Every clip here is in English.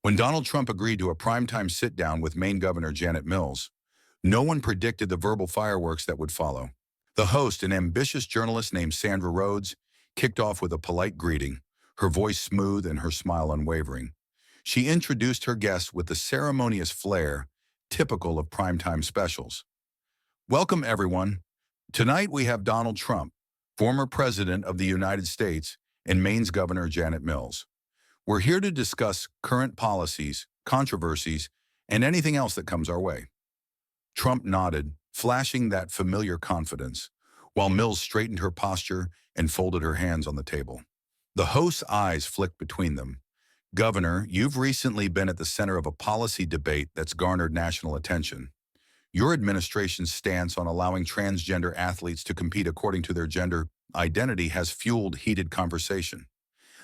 When Donald Trump agreed to a primetime sit-down with Maine Governor Janet Mills, no one predicted the verbal fireworks that would follow. The host, an ambitious journalist named Sandra Rhodes, kicked off with a polite greeting, her voice smooth and her smile unwavering. She introduced her guests with the ceremonious flair typical of primetime specials. Welcome, everyone. Tonight we have Donald Trump, former President of the United States, and Maine's Governor Janet Mills. We're here to discuss current policies, controversies, and anything else that comes our way. Trump nodded, flashing that familiar confidence, while Mills straightened her posture and folded her hands on the table. The host's eyes flicked between them. Governor, you've recently been at the center of a policy debate that's garnered national attention. Your administration's stance on allowing transgender athletes to compete according to their gender identity has fueled heated conversation.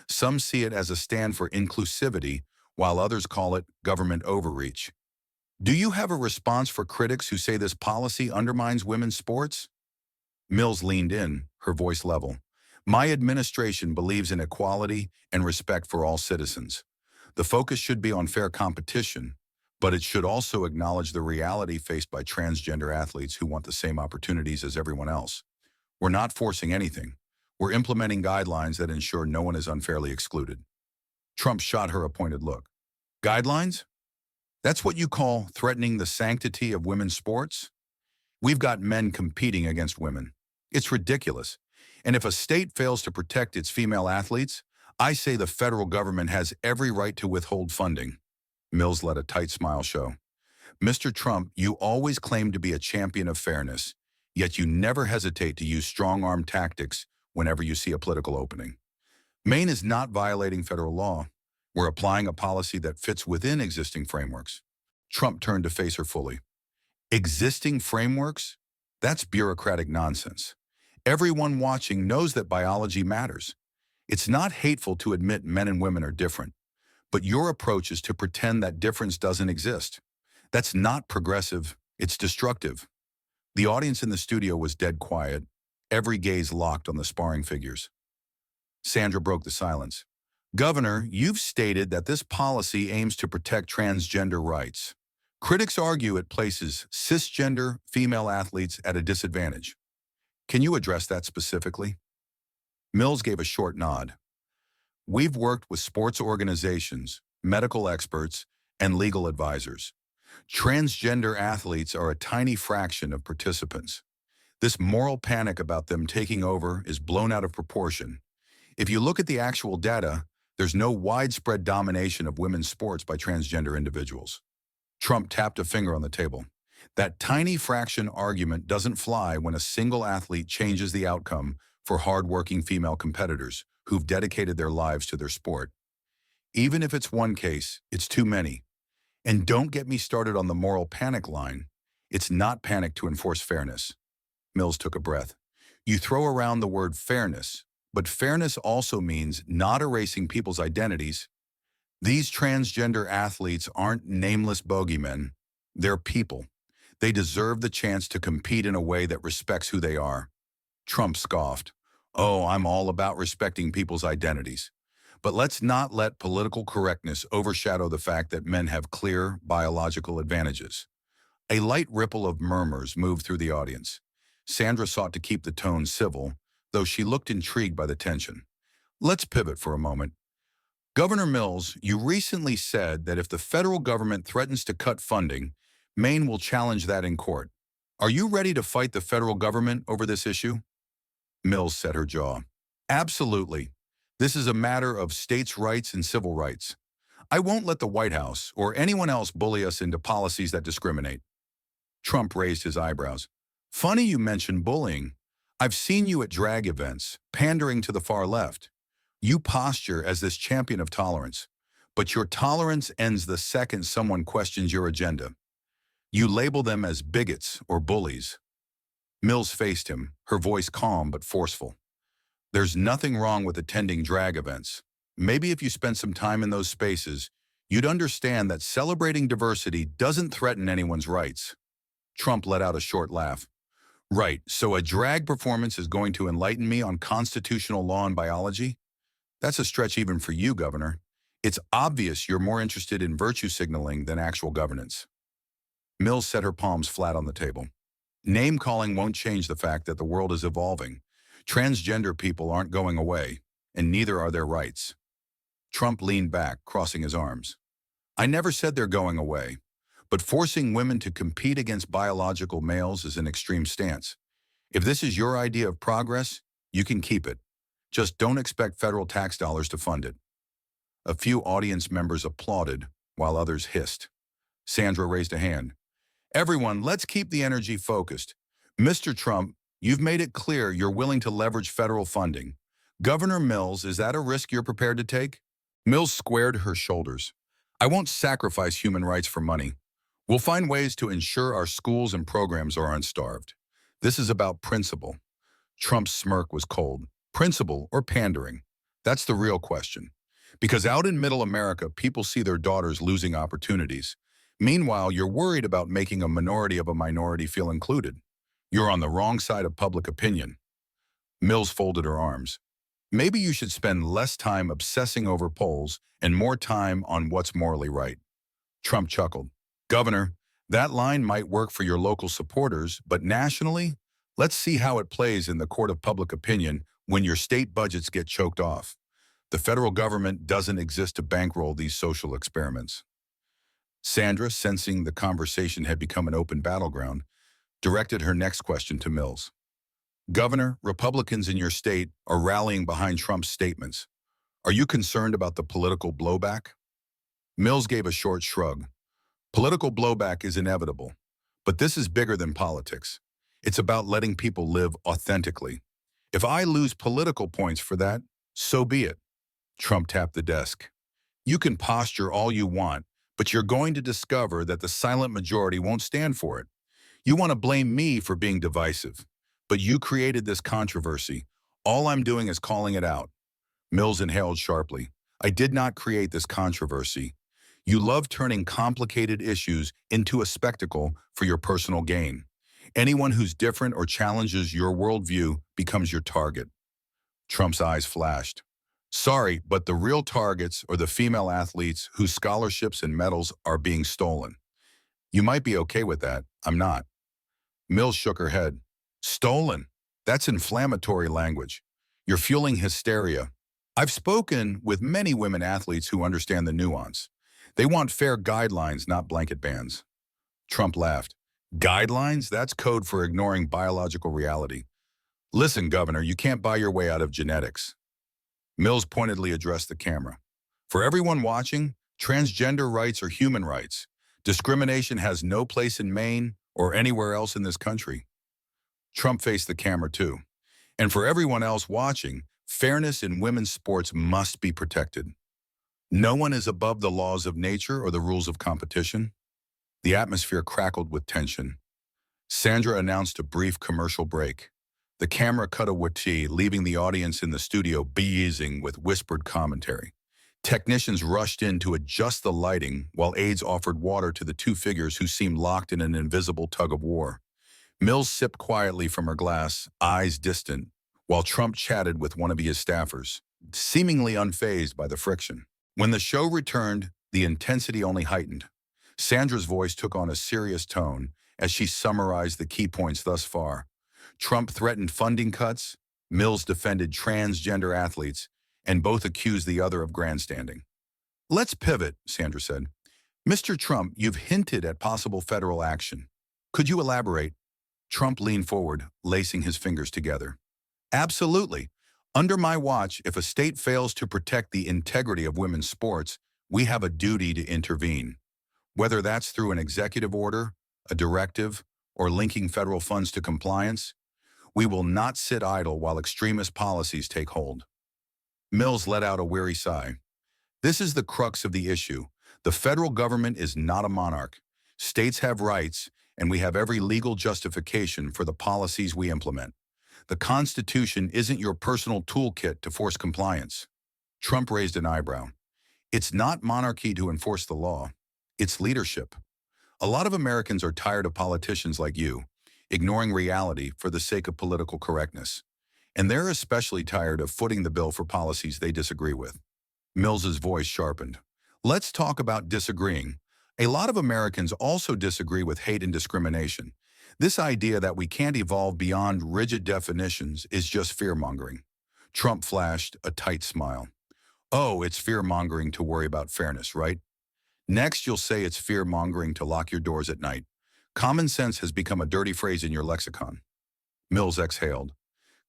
Some see it as a stand for inclusivity, while others call it government overreach. Do you have a response for critics who say this policy undermines women's sports? Mills leaned in, her voice level. My administration believes in equality and respect for all citizens. The focus should be on fair competition, but it should also acknowledge the reality faced by transgender athletes who want the same opportunities as everyone else. We're not forcing anything. We're implementing guidelines that ensure no one is unfairly excluded. Trump shot her a pointed look. Guidelines? That's what you call threatening the sanctity of women's sports? We've got men competing against women. It's ridiculous. And if a state fails to protect its female athletes, I say the federal government has every right to withhold funding. Mills let a tight smile show. Mr. Trump, you always claim to be a champion of fairness, yet you never hesitate to use strong-arm tactics whenever you see a political opening. Maine is not violating federal law. We're applying a policy that fits within existing frameworks. Trump turned to face her fully. Existing frameworks? That's bureaucratic nonsense. Everyone watching knows that biology matters. It's not hateful to admit men and women are different, but your approach is to pretend that difference doesn't exist. That's not progressive, it's destructive. The audience in the studio was dead quiet, every gaze locked on the sparring figures. Sandra broke the silence. Governor, you've stated that this policy aims to protect transgender rights. Critics argue it places cisgender female athletes at a disadvantage. Can you address that specifically? Mills gave a short nod. We've worked with sports organizations, medical experts, and legal advisors. Transgender athletes are a tiny fraction of participants. This moral panic about them taking over is blown out of proportion. If you look at the actual data, there's no widespread domination of women's sports by transgender individuals. Trump tapped a finger on the table. That tiny fraction argument doesn't fly when a single athlete changes the outcome for hard-working female competitors who've dedicated their lives to their sport. Even if it's one case, it's too many. And don't get me started on the moral panic line. It's not panic to enforce fairness. Mills took a breath. You throw around the word fairness, but fairness also means not erasing people's identities. These transgender athletes aren't nameless bogeymen. They're people. They deserve the chance to compete in a way that respects who they are. Trump scoffed. Oh, I'm all about respecting people's identities. But let's not let political correctness overshadow the fact that men have clear biological advantages. A light ripple of murmurs moved through the audience. Sandra sought to keep the tone civil, though she looked intrigued by the tension. Let's pivot for a moment. Governor Mills, you recently said that if the federal government threatens to cut funding, Maine will challenge that in court. Are you ready to fight the federal government over this issue? Mills set her jaw. Absolutely. This is a matter of states' rights and civil rights. I won't let the White House or anyone else bully us into policies that discriminate. Trump raised his eyebrows. Funny you mention bullying. I've seen you at drag events, pandering to the far left. You posture as this champion of tolerance, but your tolerance ends the second someone questions your agenda. You label them as bigots or bullies. Mills faced him, her voice calm but forceful. There's nothing wrong with attending drag events. Maybe if you spent some time in those spaces, you'd understand that celebrating diversity doesn't threaten anyone's rights. Trump let out a short laugh. Right, so a drag performance is going to enlighten me on constitutional law and biology? That's a stretch even for you, Governor. It's obvious you're more interested in virtue signaling than actual governance. Mills set her palms flat on the table. Name-calling won't change the fact that the world is evolving. Transgender people aren't going away, and neither are their rights. Trump leaned back, crossing his arms. I never said they're going away, but forcing women to compete against biological males is an extreme stance. If this is your idea of progress, you can keep it. Just don't expect federal tax dollars to fund it. A few audience members applauded, while others hissed. Sandra raised a hand. Everyone, let's keep the energy focused. Mr. Trump, you've made it clear you're willing to leverage federal funding. Governor Mills, is that a risk you're prepared to take? Mills squared her shoulders. I won't sacrifice human rights for money. We'll find ways to ensure our schools and programs are unstarved. This is about principle. Trump's smirk was cold. Principle or pandering? That's the real question. Because out in middle America, people see their daughters losing opportunities. Meanwhile, you're worried about making a minority of a minority feel included. You're on the wrong side of public opinion. Mills folded her arms. Maybe you should spend less time obsessing over polls and more time on what's morally right. Trump chuckled. Governor, that line might work for your local supporters, but nationally, let's see how it plays in the court of public opinion when your state budgets get choked off. The federal government doesn't exist to bankroll these social experiments. Sandra, sensing the conversation had become an open battleground, directed her next question to Mills. Governor, Republicans in your state are rallying behind Trump's statements. Are you concerned about the political blowback? Mills gave a short shrug. Political blowback is inevitable, but this is bigger than politics. It's about letting people live authentically. If I lose political points for that, so be it. Trump tapped the desk. You can posture all you want, but you're going to discover that the silent majority won't stand for it. You want to blame me for being divisive, but you created this controversy. All I'm doing is calling it out. Mills inhaled sharply. I did not create this controversy. You love turning complicated issues into a spectacle for your personal gain. Anyone who's different or challenges your worldview becomes your target. Trump's eyes flashed. Sorry, but the real targets are the female athletes whose scholarships and medals are being stolen. You might be okay with that. I'm not. Mills shook her head. Stolen? That's inflammatory language. You're fueling hysteria. I've spoken with many women athletes who understand the nuance. They want fair guidelines, not blanket bans. Trump laughed. Guidelines? That's code for ignoring biological reality. Listen, Governor, you can't buy your way out of genetics. Mills pointedly addressed the camera. For everyone watching, transgender rights are human rights. Discrimination has no place in Maine or anywhere else in this country. Trump faced the camera too. And for everyone else watching, fairness in women's sports must be protected. No one is above the laws of nature or the rules of competition. The atmosphere crackled with tension. Sandra announced a brief commercial break. The camera cut away, leaving the audience in the studio beezing with whispered commentary. Technicians rushed in to adjust the lighting, while aides offered water to the two figures who seemed locked in an invisible tug-of-war. Mills sipped quietly from her glass, eyes distant, while Trump chatted with one of his staffers, seemingly unfazed by the friction. When the show returned, the intensity only heightened. Sandra's voice took on a serious tone as she summarized the key points thus far. Trump threatened funding cuts, Mills defended transgender athletes, and both accused the other of grandstanding. Let's pivot, Sandra said. Mr. Trump, you've hinted at possible federal action. Could you elaborate? Trump leaned forward, lacing his fingers together. Absolutely. Under my watch, if a state fails to protect the integrity of women's sports, we have a duty to intervene. Whether that's through an executive order, a directive, or linking federal funds to compliance, we will not sit idle while extremist policies take hold. Mills let out a weary sigh. This is the crux of the issue. The federal government is not a monarch. States have rights, and we have every legal justification for the policies we implement. The Constitution isn't your personal toolkit to force compliance. Trump raised an eyebrow. It's not monarchy to enforce the law. It's leadership. A lot of Americans are tired of politicians like you, ignoring reality for the sake of political correctness. And they're especially tired of footing the bill for policies they disagree with. Mills's voice sharpened. Let's talk about disagreeing. A lot of Americans also disagree with hate and discrimination. This idea that we can't evolve beyond rigid definitions is just fear-mongering. Trump flashed a tight smile. Oh, it's fear-mongering to worry about fairness, right? Next, you'll say it's fear-mongering to lock your doors at night. Common sense has become a dirty phrase in your lexicon. Mills exhaled.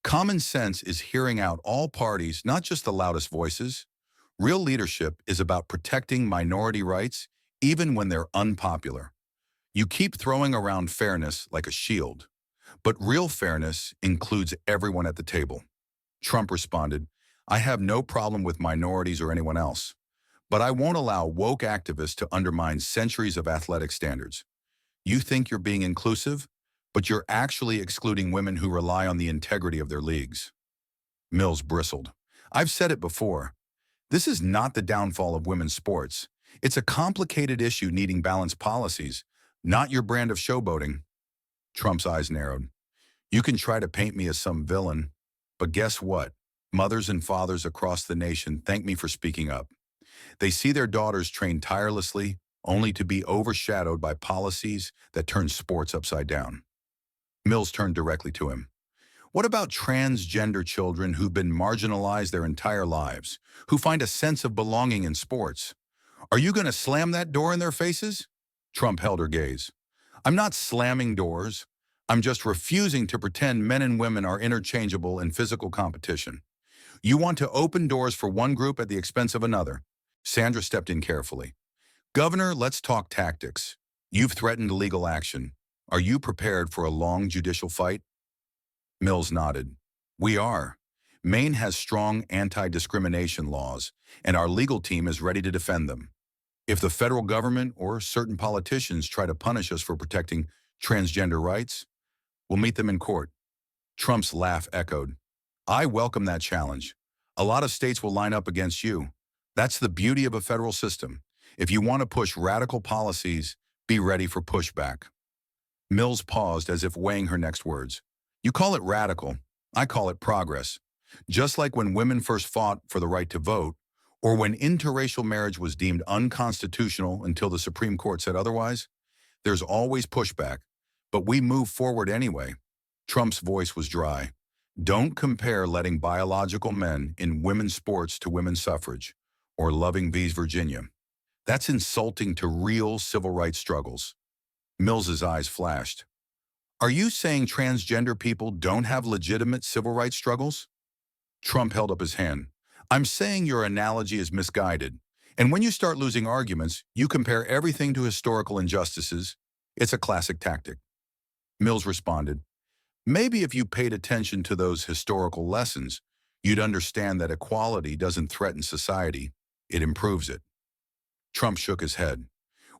Common sense is hearing out all parties, not just the loudest voices. Real leadership is about protecting minority rights, even when they're unpopular. You keep throwing around fairness like a shield, but real fairness includes everyone at the table. Trump responded, I have no problem with minorities or anyone else, but I won't allow woke activists to undermine centuries of athletic standards. You think you're being inclusive, but you're actually excluding women who rely on the integrity of their leagues. Mills bristled. I've said it before. This is not the downfall of women's sports. It's a complicated issue needing balanced policies, not your brand of showboating. Trump's eyes narrowed. You can try to paint me as some villain, but guess what? Mothers and fathers across the nation thank me for speaking up. They see their daughters train tirelessly, only to be overshadowed by policies that turn sports upside down. Mills turned directly to him. What about transgender children who've been marginalized their entire lives, who find a sense of belonging in sports? Are you going to slam that door in their faces? Trump held her gaze. I'm not slamming doors. I'm just refusing to pretend men and women are interchangeable in physical competition. You want to open doors for one group at the expense of another. Sandra stepped in carefully. Governor, let's talk tactics. You've threatened legal action. Are you prepared for a long judicial fight? Mills nodded. We are. Maine has strong anti-discrimination laws, and our legal team is ready to defend them. If the federal government or certain politicians try to punish us for protecting transgender rights, we'll meet them in court. Trump's laugh echoed. I welcome that challenge. A lot of states will line up against you. That's the beauty of a federal system. If you want to push radical policies, be ready for pushback. Mills paused as if weighing her next words. You call it radical. I call it progress. Just like when women first fought for the right to vote, or when interracial marriage was deemed unconstitutional until the Supreme Court said otherwise, there's always pushback, but we move forward anyway. Trump's voice was dry. Don't compare letting biological men in women's sports to women's suffrage, or loving V's Virginia. That's insulting to real civil rights struggles. Mills's eyes flashed. Are you saying transgender people don't have legitimate civil rights struggles? Trump held up his hand. I'm saying your analogy is misguided. And when you start losing arguments, you compare everything to historical injustices. It's a classic tactic. Mills responded, maybe if you paid attention to those historical lessons, you'd understand that equality doesn't threaten society, it improves it. Trump shook his head.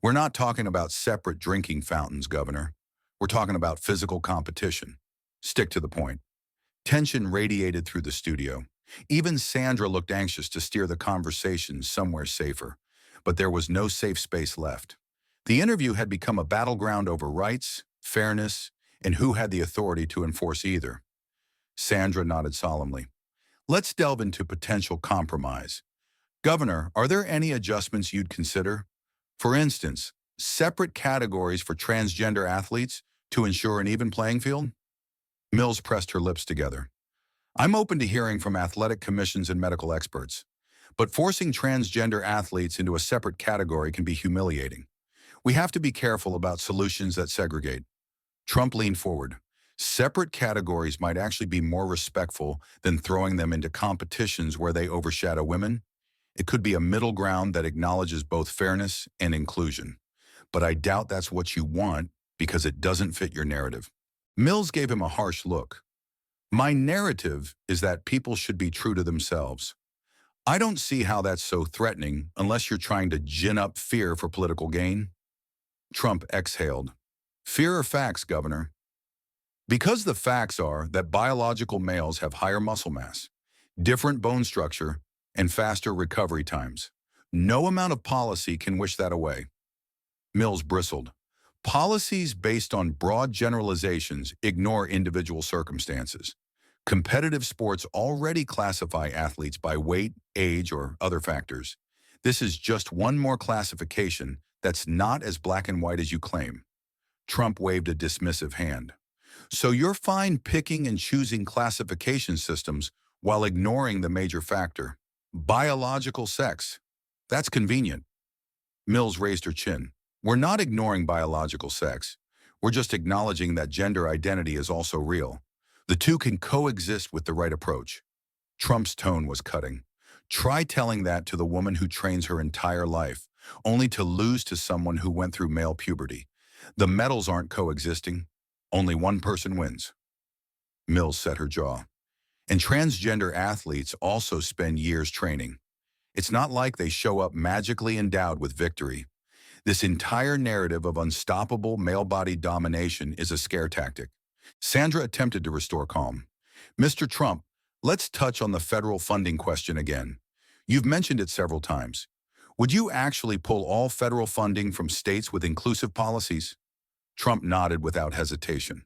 We're not talking about separate drinking fountains, Governor. We're talking about physical competition. Stick to the point. Tension radiated through the studio. Even Sandra looked anxious to steer the conversation somewhere safer, but there was no safe space left. The interview had become a battleground over rights, fairness, and who had the authority to enforce either. Sandra nodded solemnly. Let's delve into potential compromise. Governor, are there any adjustments you'd consider? For instance, separate categories for transgender athletes to ensure an even playing field? Mills pressed her lips together. I'm open to hearing from athletic commissions and medical experts, but forcing transgender athletes into a separate category can be humiliating. We have to be careful about solutions that segregate. Trump leaned forward. Separate categories might actually be more respectful than throwing them into competitions where they overshadow women. It could be a middle ground that acknowledges both fairness and inclusion. But I doubt that's what you want because it doesn't fit your narrative. Mills gave him a harsh look. My narrative is that people should be true to themselves. I don't see how that's so threatening unless you're trying to gin up fear for political gain. Trump exhaled. Fear or facts, Governor? Because the facts are that biological males have higher muscle mass, different bone structure, and faster recovery times. No amount of policy can wish that away. Mills bristled. Policies based on broad generalizations ignore individual circumstances. Competitive sports already classify athletes by weight, age, or other factors. This is just one more classification that's not as black and white as you claim. Trump waved a dismissive hand. So you're fine picking and choosing classification systems while ignoring the major factor. Biological sex. That's convenient. Mills raised her chin. We're not ignoring biological sex. We're just acknowledging that gender identity is also real. The two can coexist with the right approach. Trump's tone was cutting. Try telling that to the woman who trains her entire life, only to lose to someone who went through male puberty. The metals aren't coexisting. Only one person wins. Mills set her jaw. And transgender athletes also spend years training. It's not like they show up magically endowed with victory. This entire narrative of unstoppable male body domination is a scare tactic. Sandra attempted to restore calm. Mr. Trump, let's touch on the federal funding question again. You've mentioned it several times. Would you actually pull all federal funding from states with inclusive policies? Trump nodded without hesitation.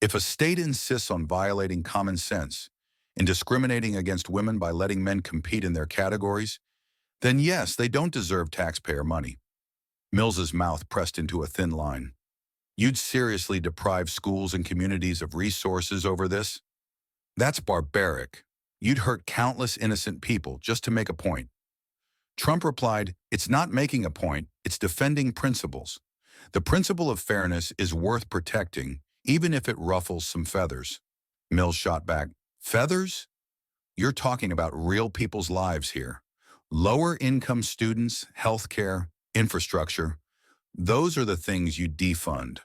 If a state insists on violating common sense and discriminating against women by letting men compete in their categories, then yes, they don't deserve taxpayer money. Mills's mouth pressed into a thin line. You'd seriously deprive schools and communities of resources over this? That's barbaric. You'd hurt countless innocent people just to make a point. Trump replied, it's not making a point, it's defending principles. The principle of fairness is worth protecting, even if it ruffles some feathers. Mills shot back, feathers? You're talking about real people's lives here. Lower-income students, healthcare, infrastructure. Those are the things you defund.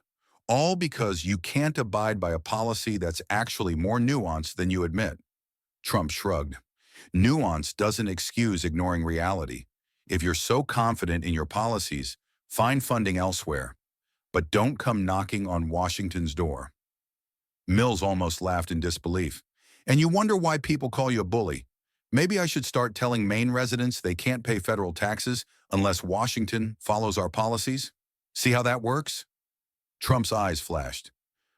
All because you can't abide by a policy that's actually more nuanced than you admit. Trump shrugged. Nuance doesn't excuse ignoring reality. If you're so confident in your policies, find funding elsewhere. But don't come knocking on Washington's door. Mills almost laughed in disbelief. And you wonder why people call you a bully. Maybe I should start telling Maine residents they can't pay federal taxes unless Washington follows our policies? See how that works? Trump's eyes flashed.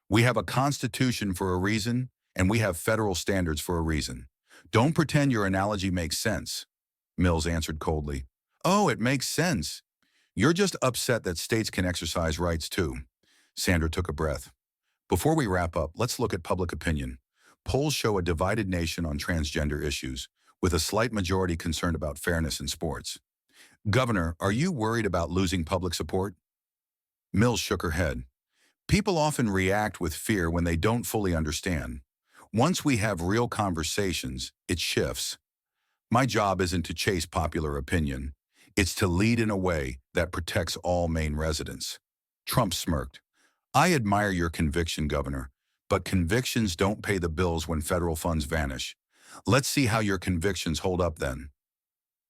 We have a constitution for a reason, and we have federal standards for a reason. Don't pretend your analogy makes sense. Mills answered coldly. Oh, it makes sense. You're just upset that states can exercise rights too. Sandra took a breath. Before we wrap up, let's look at public opinion. Polls show a divided nation on transgender issues, with a slight majority concerned about fairness in sports. Governor, are you worried about losing public support? Mills shook her head. People often react with fear when they don't fully understand. Once we have real conversations, it shifts. My job isn't to chase popular opinion. It's to lead in a way that protects all Maine residents. Trump smirked. I admire your conviction, Governor, but convictions don't pay the bills when federal funds vanish. Let's see how your convictions hold up then.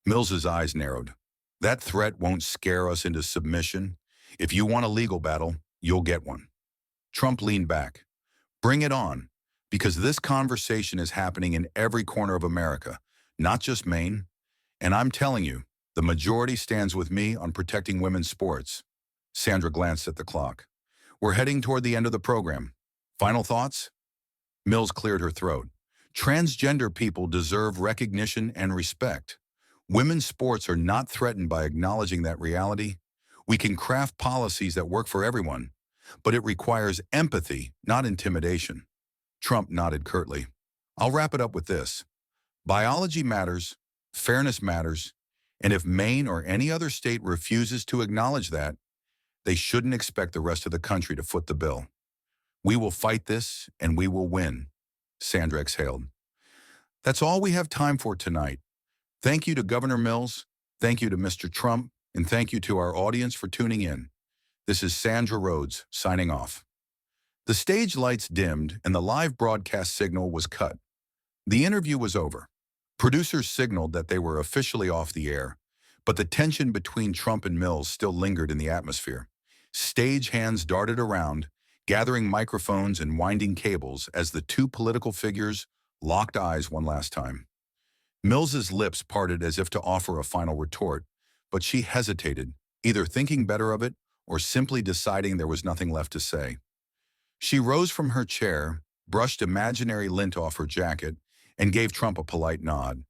Mills's eyes narrowed. That threat won't scare us into submission. If you want a legal battle, you'll get one. Trump leaned back. Bring it on, because this conversation is happening in every corner of America, not just Maine. And I'm telling you, the majority stands with me on protecting women's sports. Sandra glanced at the clock. We're heading toward the end of the program. Final thoughts? Mills cleared her throat. Transgender people deserve recognition and respect. Women's sports are not threatened by acknowledging that reality. We can craft policies that work for everyone, but it requires empathy, not intimidation. Trump nodded curtly. I'll wrap it up with this. Biology matters, fairness matters, and if Maine or any other state refuses to acknowledge that, they shouldn't expect the rest of the country to foot the bill. We will fight this, and we will win. Sandra exhaled. That's all we have time for tonight. Thank you to Governor Mills, thank you to Mr. Trump, and thank you to our audience for tuning in. This is Sandra Rhodes, signing off. The stage lights dimmed, and the live broadcast signal was cut. The interview was over. Producers signaled that they were officially off the air, but the tension between Trump and Mills still lingered in the atmosphere. Stage hands darted around, gathering microphones and winding cables as the two political figures locked eyes one last time. Mills's lips parted as if to offer a final retort, but she hesitated, either thinking better of it or simply deciding there was nothing left to say. She rose from her chair, brushed imaginary lint off her jacket, and gave Trump a polite nod,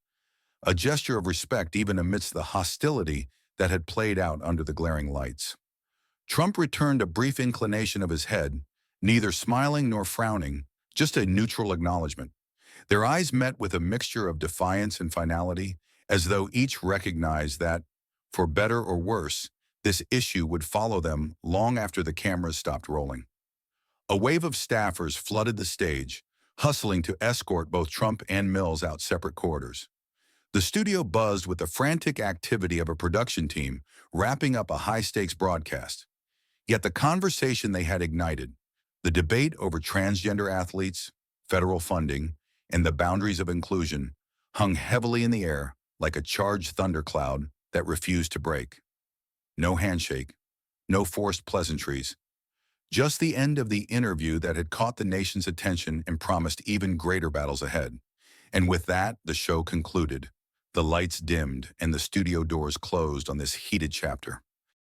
a gesture of respect even amidst the hostility that had played out under the glaring lights. Trump returned a brief inclination of his head, neither smiling nor frowning, just a neutral acknowledgement. Their eyes met with a mixture of defiance and finality, as though each recognized that, for better or worse, this issue would follow them long after the cameras stopped rolling. A wave of staffers flooded the stage, hustling to escort both Trump and Mills out separate corridors. The studio buzzed with the frantic activity of a production team wrapping up a high-stakes broadcast. Yet the conversation they had ignited, the debate over transgender athletes, federal funding, and the boundaries of inclusion, hung heavily in the air like a charged thundercloud that refused to break. No handshake, no forced pleasantries, just the end of the interview that had caught the nation's attention and promised even greater battles ahead. And with that, the show concluded. The lights dimmed and the studio doors closed on this heated chapter.